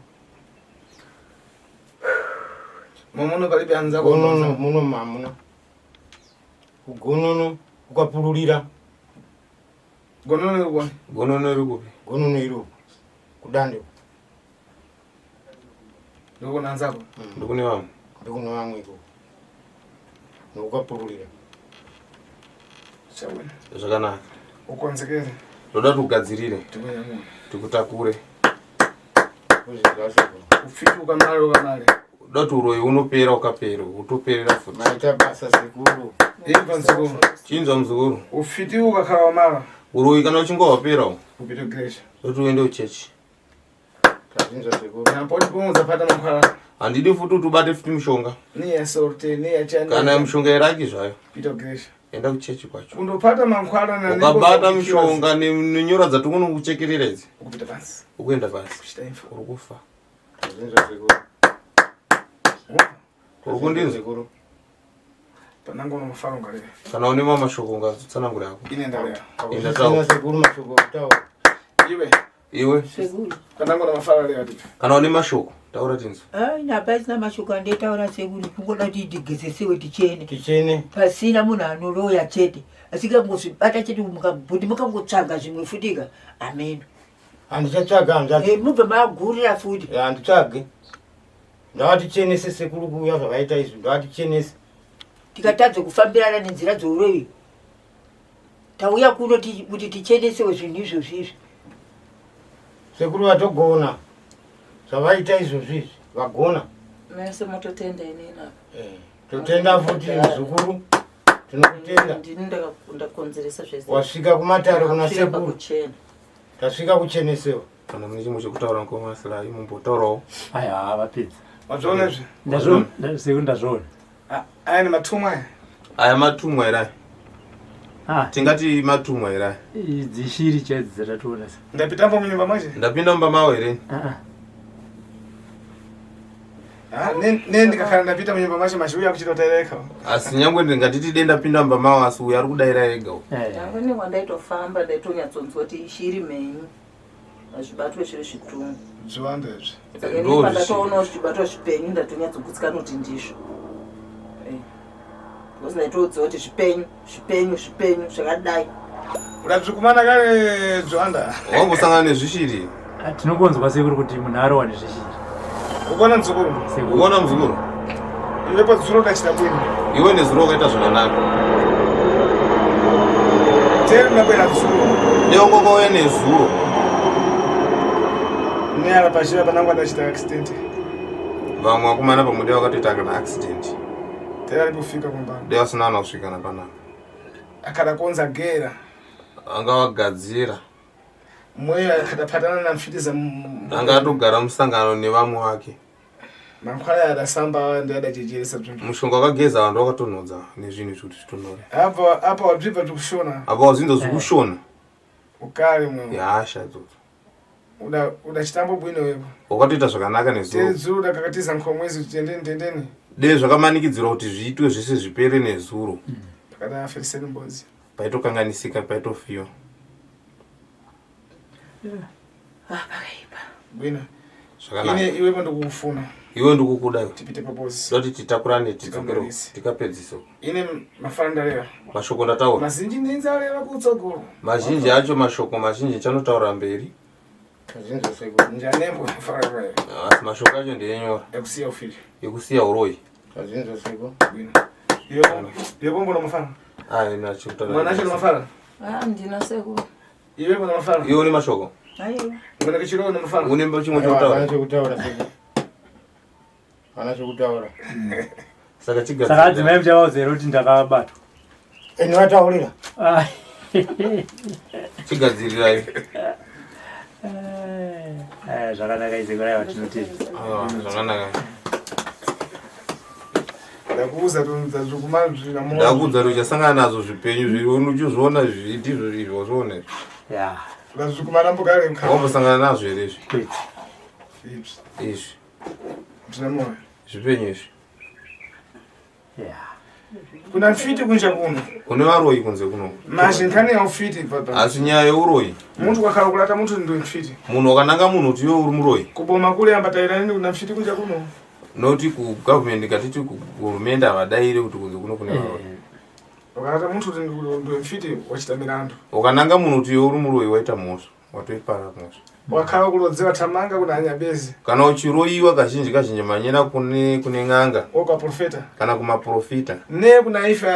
Mamuno palibe anzako. Muno mamuna. Kugonono ukapururira. Gonono iri Gonono iri kupi? Gonono iri kudande. Ndiko nanzako. Ndikune vamwe. Ndikune vamwe iko. Ukapururira. Chabwino. Zvakanaka. Ukonzekere. Ndoda tukugadzirire. Tikunyamuka. Tikutakure. Uzvinda sekuru. Ufiti ukamale. Ndoda kuti uroyi unopera ukapera, utoperera futi. Maita basa sekuru. Ipa nziko. Chinzwa muzukuru. Ufiti ukakhala mala. Uroyi kana uchinge waperawo. Upite grace. Ndoda kuti uende kuchechi. Tazvinda sekuru. Nampoti pomudza pata mankhwala. Handidi futi kuti ubate futi mishonga. Niya sorte, niya chani. Kana mishonga iraki zvayo. Pite grace. Enda kuchechi kwacho. Undopata mankhwala na ukabata mishonga nenyora dzatikuno kuchekerera idzi. Ukupita pasi. Ukuenda pasi. Kuchita info. Uri kufa. Tazvinda sekuru. Uri kundinzwa? Panango nomufaro ngalera. Kana une mamashoko ungazotsanangura yako. Ine ndalera. Enda tawo. Sekuru mashoko kutaura. Iwe. Sekuru. Panango nomufaro lera tipi. Kana une mashoko taura tinzwa. Napasina mashoko andetaura sekuru kungoda kuti tigezesewe tichene. Tichene. Pasina munhu anoloya chete. Asikangozvibata chete kuti mukangotsvaga zvimwe futika. Amen. Handichatsvaga hanzvadzi. Mubve magurira futi. Handitsvage. Ndavatichenese sekuru kuuya zvavaita izvi. Ndavatichenese. Tikatadza kufambirana nenzira dzouroyi. Tauya kuno kuti tichenesewo zvinhu izvozvizvi. Sekuru vatogona. Zvavaita izvozvizvi. Vagona. Mese mototenda inena. Totenda futi muzukuru. Tinokutenda. Ndini ndakonzeresa zvese. Wasvika kumatare kuna sekuru. Kuchena. Tasvika kuchenesewa. Kana mune chimwe chekutaura nkomasila imumbotaurawo. Aya vapedza. Wazviona izvi? Sekuru ndazviona. Aya ni matumwa. Aya matumwa era. Tingati matumwa era. Idzi shiri chedzi dzatatoona. Ndapitambo munyumba mwaje? Ndapinda mumba mawo here. Ndikakhala ndapita munyumba mwaje mashuya kuchitotereka. Asi nyangwe ndingatiti denda pinda mumba mawo asi uya ari kudaira ega. Nyangwe ninwa ndaitofamba ndaitonyatsoonzwa kuti ishiri menyu. Azvibatwe zviri zvitungu. Zviwanda izvi. Saka ini pandatoona zvibatwa zvipenyu ndatonyatsokutsika kuti ndizvo. Because ndaitoudza kuti zvipenyu zvakadai. Uradzvikumana kare Zviwanda. Wambosangana nezvishiri. Tinokonzwa sekuru kuti munhu arowane zvishiri. Ubona muzukuru? Ubona muzukuru? Iwepo dzuro kachita bwino. Iwe nezuro kaita zvakanaka. Tere mabwera dzuro. Neongokauya nezuro. Neara pashira panangwa ndachita accident. Vamwe vakomana pamude vakatoita kana accident. Tere alipofika kumbana. Deva asina ana kusvika napanapa. Akadakonza gera. Anga vagadzira. Mweya akadapatana namfitiza. Anga atogara musangano nevamwe vake. Mankhwala adasamba ndadajejeresa zvinhu. Mushonga wakageza vanhu vakatonhodza nezvinhu zvekuti zvitonhore. Apa wabvibva tikushona. Apa wazinzo zvikushona. Ukale mwe. Yasha dzodzo. Uda chitambo bwino wepo. Wakatoita zvakanaka nezuro. Tezuro dakakatiza nkhomwezi tendeni. Dei zvakamanikidzirwa kuti zviitwe zvese zvipere nezuro. Kana afiriseni mbozi. Paitokanganisika paitofiwa. Pakaipa. Bwino. Zvakanaka. Ine iwe ndikufuna. Iwe ndikukuda Tipite papozi. doti titakurane tidzokero tikapedziso. Ine mafanda lera. Mashoko ndataura. Mazhinji ndinzalera kutsogoro. Mazhinji acho mashoko mazhinji chanotaura mberi. Kazvinzi sekuru. Njanembo mafara lera. Asi mashoko acho ndeyenyora. Ekusiya ufiri. Yekusiya uroyi. Kazvinzi sekuru. Bwino. Iyo bombo mafara. Ina chikutaura. Mwanacho mafara. Ndina sekuru. Iwe bona mafara. Iwe ni mashoko. Aiwa. Ngona kichiro na mafara. Une chimwe chotaura. Anachokutaura sekuru. Anachokutaura. Saka chigadza. Saka adzimai muchavauzera kuti ndakabata. Eni vataurira. Chigadzirirai. Zvakanaka izekurai vatinotedza. Zvakanaka. Ndakuuza tuzazvikumazvira moyo. Ndakuudza kuti uchasangana nazvo zvipenyu zviri unochizviona ndizvo izvo wazvione. Ya. Ndazvikumana mbogare mkhana. Wambosangana nazvo here izvi. Kwete. Izvi. Ndina moyo. Zvipenyu izvi. Ya. Kuna mfiti kunja kuno. Kune varoyi kunze kuno. Mazhinkani ya ufiti papa. Asi nyaya yeuroyi. Muntu kwakhala kulata muntu ndo mfiti. Munhu wakananga munhu kuti iwe uri muroyi. Kuboma kule ambataira nini kuna mfiti kunja kuno. Noti kugovernment katiti kuhurumende havadaire kuti kunze kuno kune varoyi. Wakalata muntu ndo mfiti wachita milandu. Wakananga munhu kuti iwe uri muroyi waita mhosva. Watoipara mhosva. Wakhala kulodzera tamanga kuna anyabezi. Kana uchiroyiwa kazhinji manyena kune ng'anga. Oka profeta. Kana kumaprofita. Ne kuna ifa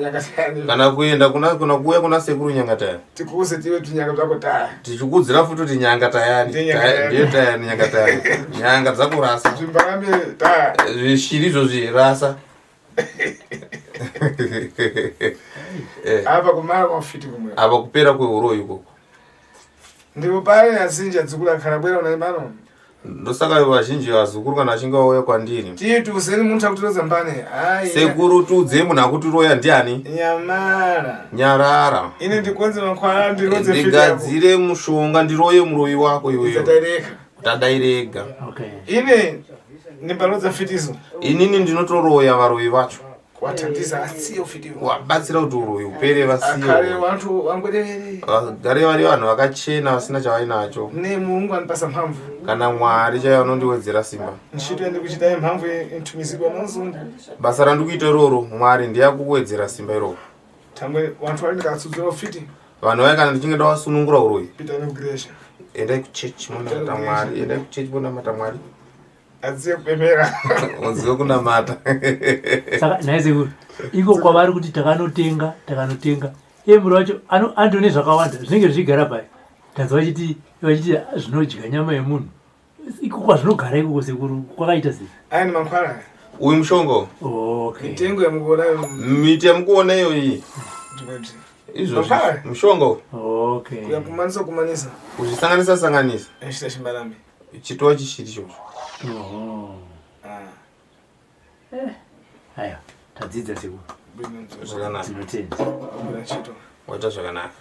Nyangatayani. Kana kuenda kuya kuna sekuru Nyangatayani. Tikuuze tiwe tunyanga zvako taya. Tichikudzira futi kuti Nyangatayani. Ndiyo tayani Nyangatayani. Nyanga dzakurasa. Zvimbarame taya. Zvishiri izvo zvirasa. Apa kumara kwafiti kumwe. Apa kupera kweuroyi ikoko. Ndipo pale azinja dzukula khala bwera unaimano. Ndosaka vazhinji vazukuru kana achinge vauya kwandiri. Titu useni muntu akutoza mbane. Ai. Sekuru tudze munhu akutiroya ndiani? Nyamara. Nyarara. Ine ndikonze makwara ndirodze fiti. Ndigadzire mushonga ndiroye muroyi wako iweyo. Zataireka. Tadairega. Okay. Ine ndimbalodza fitizo. Inini ndinotoroya varoyi vacho. Kwatandisa asiyo fitizo. Wabatsira kuti uroyi upere vasiyo. Akare vantu vangwerere. Gare vari vanhu vakachena vasina chavainacho. Ne Mulungu anipasa mphamvu. Kana Mwari chaiye anondiwedzera simba. Ntchito ndikuchita mphamvu intumizidwa mwanzungu. Basa randikuita iroro Mwari ndiye akukuwedzera simba iroro. Tambwe vantu vari ndikatsudzura ufiti. Vanhu vai kana ndichinge ndawasunungura uroyi. Pita nekugresha. Endai kuchechi munamata Mwari. Endai kuchechi munamata Mwari. Adziye kupemera. Uziwe kunamata. Saka naisekuru iko kwavari kuti takanotenga. Iye muru wacho andone zvakawanda zvinenge zvichigara pai. Tanzwa vachiti zvinodya nyama yemunhu. Iko kwazvinogara ikoko sekuru kwakaita sei? Aya ni mankhwala. Uyu mushonga. Okay. Mitengo yamukuona Miti yamukuona iyo iyi. ndimati. Izvo mushonga. Okay. Kumanisa. Kuzvisanganisa. Echita chimbarambe. Chitova chishiri chocho. Aya, tadzidza sekuru. Bwino. Zvakanaka. Tinotenda. Ntchito. Waita zvakanaka.